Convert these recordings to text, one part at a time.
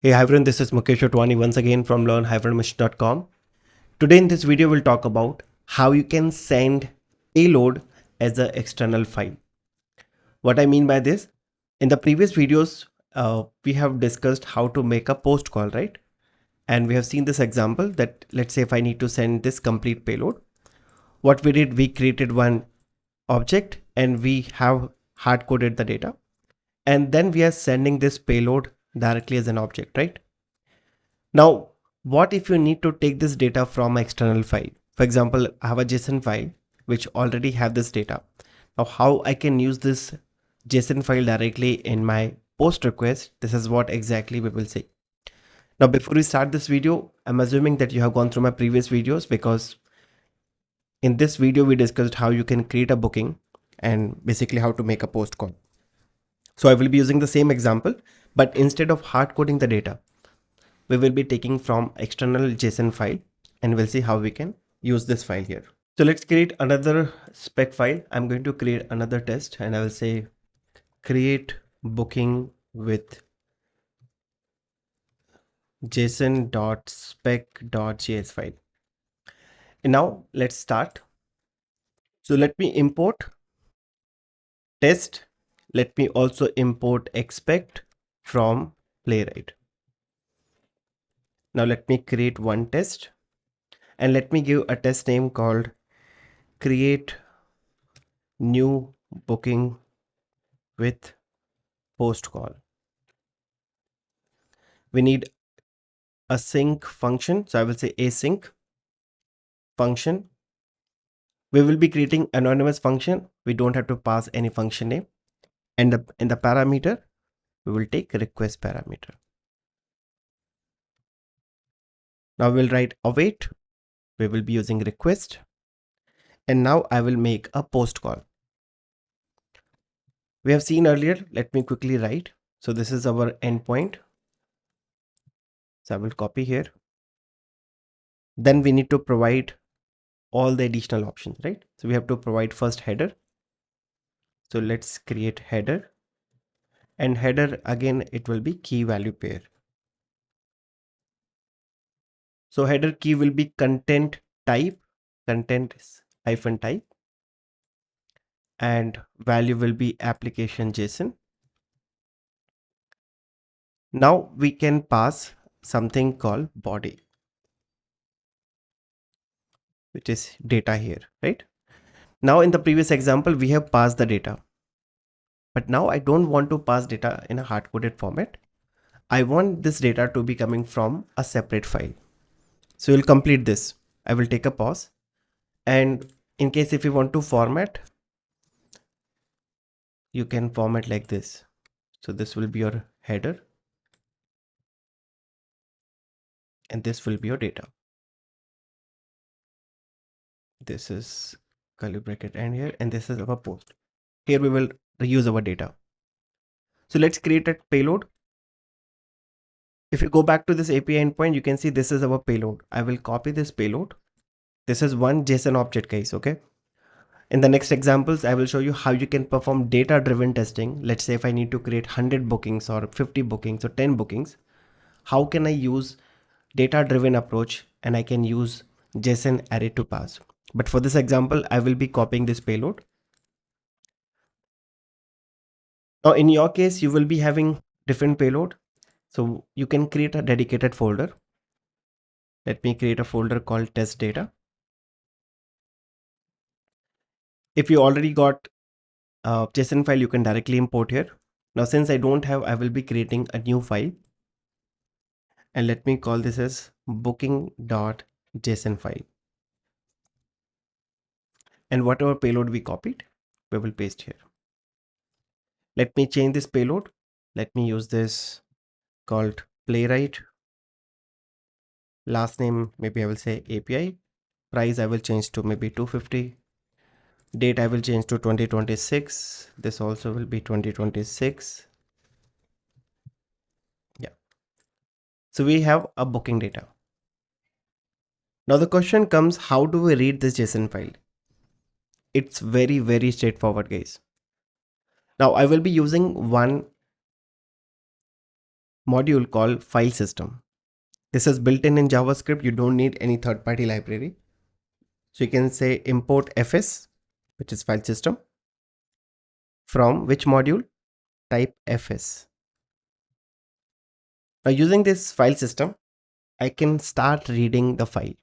Hey hi everyone, this is Mukesh Otwani once again from learn-mission.com. Today in this video we'll talk about how you can send payload as an external file. What I mean by this, in the previous videos we have discussed how to make a post call, right? And we have seen this example that let's say if I need to send this complete payload, what we did, we created one object and we have hard coded the data, and then we are sending this payload directly as an object, right? Now, what if you need to take this data from an external file? For example, I have a JSON file which already have this data. Now, how I can use this JSON file directly in my post request? This is what exactly we will see. Now, before we start this video, I'm assuming that you have gone through my previous videos, because in this video we discussed how you can create a booking and basically how to make a post call. So I will be using the same example, but instead of hard coding the data, we will be taking from external JSON file, and we'll see how we can use this file here. So let's create another spec file. I'm going to create another test and I will say create booking with json.spec.js file. And now let's start. So let me import test. Let me also import expect from Playwright. Now let me create one test and let me give a test name called create new booking with post call. We need a sync function, so I will say async function. We will be creating anonymous function. We don't have to pass any function name, and in the parameter we will take request parameter. Now we'll write await. We will be using request, and now I will make a post call. We have seen earlier. Let me quickly write. So this is our endpoint. So I will copy here. Then we need to provide all the additional options, right? So we have to provide first header. So let's create header, and header again it will be key value pair. So header key will be content type, content hyphen type, and value will be application JSON. Now we can pass something called body, which is data here, right? Now in the previous example we have passed the data, but now I don't want to pass data in a hard coded format. I want this data to be coming from a separate file. So we'll complete this. I will take a pause, and in case if you want to format, you can format like this. So this will be your header and this will be your data. This is curly bracket and here, and this is our post. Here we will reuse our data. So let's create a payload. If you go back to this API endpoint, you can see this is our payload. I will copy this payload. This is one JSON object case, okay? In the next examples, I will show you how you can perform data-driven testing. Let's say if I need to create 100 bookings or 50 bookings or 10 bookings, how can I use data-driven approach, and I can use JSON array to pass. But for this example, I will be copying this payload. Now in your case, you will be having different payload. So you can create a dedicated folder. Let me create a folder called test data. If you already got a JSON file, you can directly import here. Now since I don't have, I will be creating a new file, and let me call this as booking.json file. And whatever payload we copied, we will paste here. Let me change this payload. Let me use this called Playwright. Last name, maybe I will say API. Price I will change to maybe 250. Date I will change to 2026. This also will be 2026. Yeah. So we have a booking data. Now the question comes, how do we read this JSON file? It's very, very straightforward, guys. Now I will be using one module called file system. This is built in JavaScript. You don't need any third-party library. So you can say import fs, which is file system, from which module? Type fs. Now using this file system, I can start reading the file.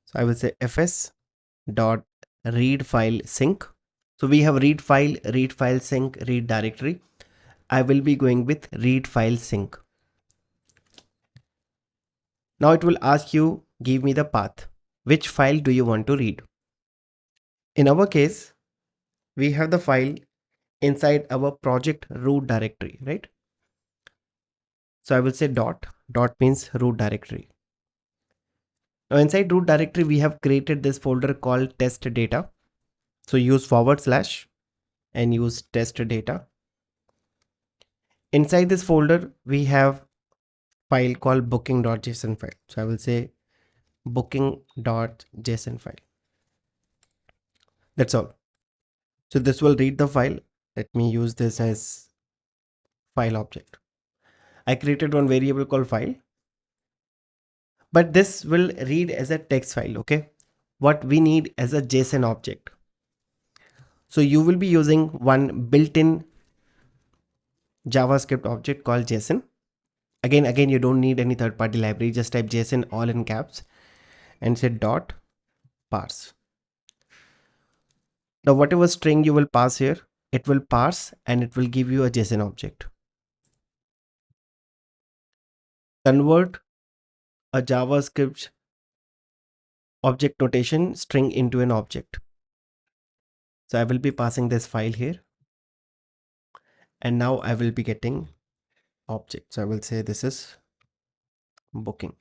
So I will say fs dot read file sync. So we have read file sync, read directory. I will be going with read file sync. Now it will ask you, give me the path. Which file do you want to read? In our case, we have the file inside our project root directory, right? So I will say dot means root directory. Now inside root directory, we have created this folder called test data. So use / and use test data. Inside this folder, we have file called booking.json file. So I will say booking.json file. That's all. So this will read the file. Let me use this as file object. I created one variable called file, but this will read as a text file. Okay. What we need as a JSON object. So you will be using one built-in JavaScript object called JSON. Again, you don't need any third-party library. Just type JSON all in caps and say dot parse. Now whatever string you will pass here, it will parse and it will give you a JSON object. Convert a JavaScript object notation string into an object. So I will be passing this file here. And now I will be getting object. So I will say this is booking.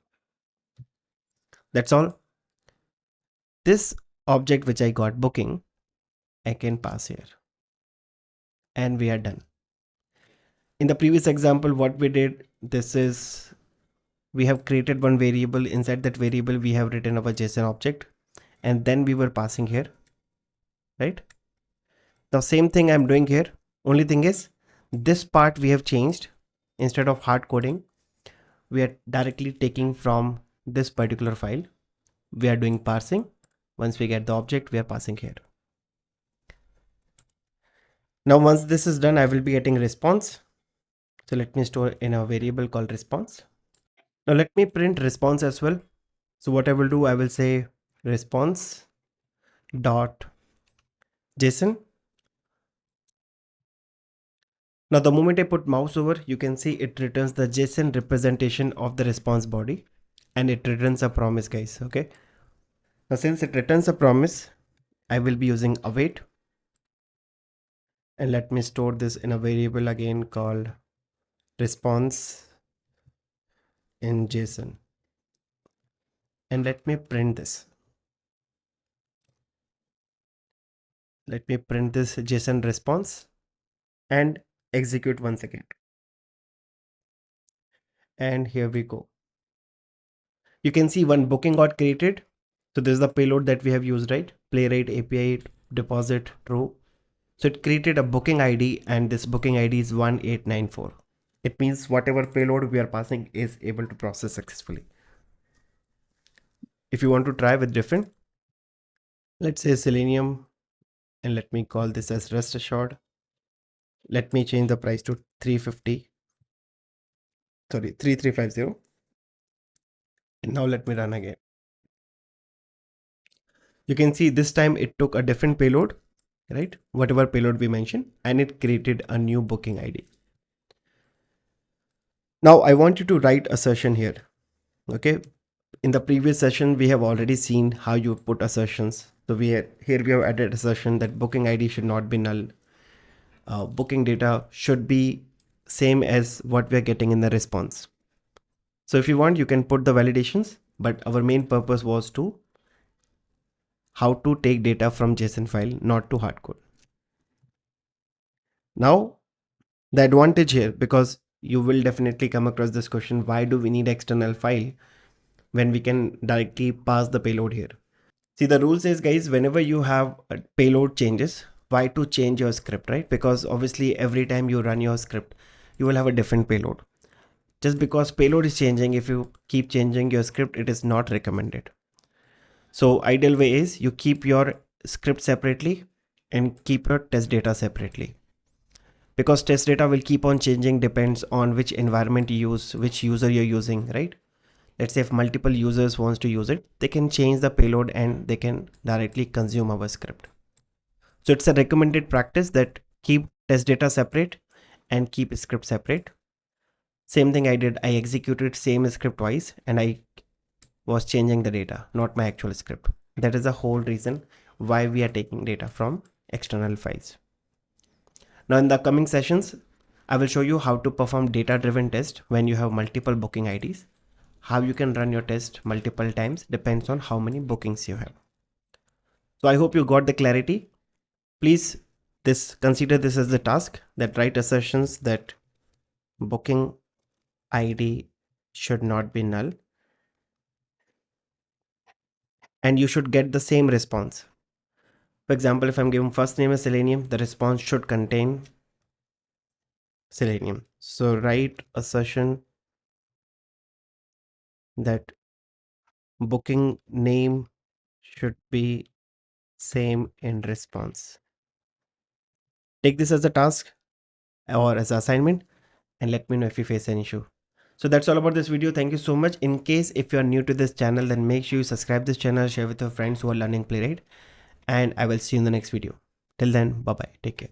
That's all. This object which I got booking, I can pass here. And we are done. In the previous example, what we did, this is, we have created one variable. Inside that variable, we have written our JSON object. And then we were passing here, right? The same thing I'm doing here. Only thing is, this part we have changed. Instead of hard coding, we are directly taking from this particular file. We are doing parsing. Once we get the object, we are passing here. Now, once this is done, I will be getting response. So let me store in a variable called response. Now let me print response as well. So what I will do, I will say response dot JSON. Now the moment I put mouse over, you can see it returns the JSON representation of the response body and it returns a promise, guys. Okay. Now since it returns a promise, I will be using await. And let me store this in a variable again called response in JSON. And let me print this. Let me print this JSON response and execute once again. And here we go. You can see one booking got created. So this is the payload that we have used, right? Playwright API deposit true. So it created a booking ID and this booking ID is 1894. It means whatever payload we are passing is able to process successfully. If you want to try with different, let's say Selenium, and let me call this as rest assured. Let me change the price to 3350. And now let me run again. You can see this time it took a different payload, right? Whatever payload we mentioned, and it created a new booking ID. Now I want you to write assertion here. Okay. In the previous session, we have already seen how you put assertions. So here we have added assertion that booking ID should not be null. Booking data should be same as what we are getting in the response. So if you want, you can put the validations, but our main purpose was to how to take data from JSON file, not to hard code. Now, the advantage here, because you will definitely come across this question, why do we need external file when we can directly pass the payload here? See, the rule says, guys, whenever you have a payload changes, why to change your script, right? Because obviously every time you run your script, you will have a different payload. Just because payload is changing, if you keep changing your script, it is not recommended. So ideal way is you keep your script separately and keep your test data separately, because test data will keep on changing, depends on which environment you use, which user you're using, right? Let's say if multiple users wants to use it, they can change the payload and they can directly consume our script. So it's a recommended practice that keep test data separate and keep script separate. Same thing I did, I executed same script twice and I was changing the data, not my actual script. That is the whole reason why we are taking data from external files. Now in the coming sessions, I will show you how to perform data-driven test when you have multiple booking IDs. How you can run your test multiple times depends on how many bookings you have. So I hope you got the clarity. Please consider this as the task, that write assertions that booking ID should not be null, and you should get the same response. For example, if I'm giving first name as Selenium, the response should contain Selenium. So write assertion that booking name should be same in response. Take this as a task or as an assignment and let me know if you face an issue. So that's all about this video. Thank you so much. In case if you are new to this channel, then make sure you subscribe this channel, share with your friends who are learning Playwright, and I will see you in the next video. Till then, bye bye. Take care.